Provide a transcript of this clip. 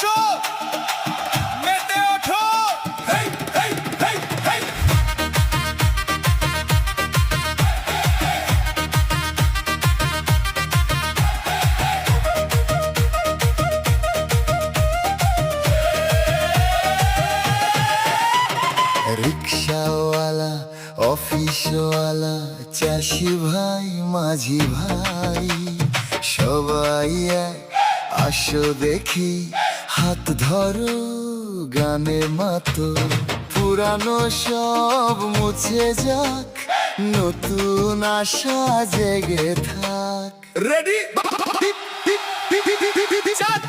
আসো মেতে ওঠো হেই হেই হেই হেই রিক্সাওয়ালা, অফিসওয়ালা, চাষি ভাই, মাঝি ভাই, সবাই এক, আসো দেখি, হাত ধরো, গানে মাতো, পুরানো সব মুছে যাক, নতুন আশা জেগে থাক। রেডি চাঁদ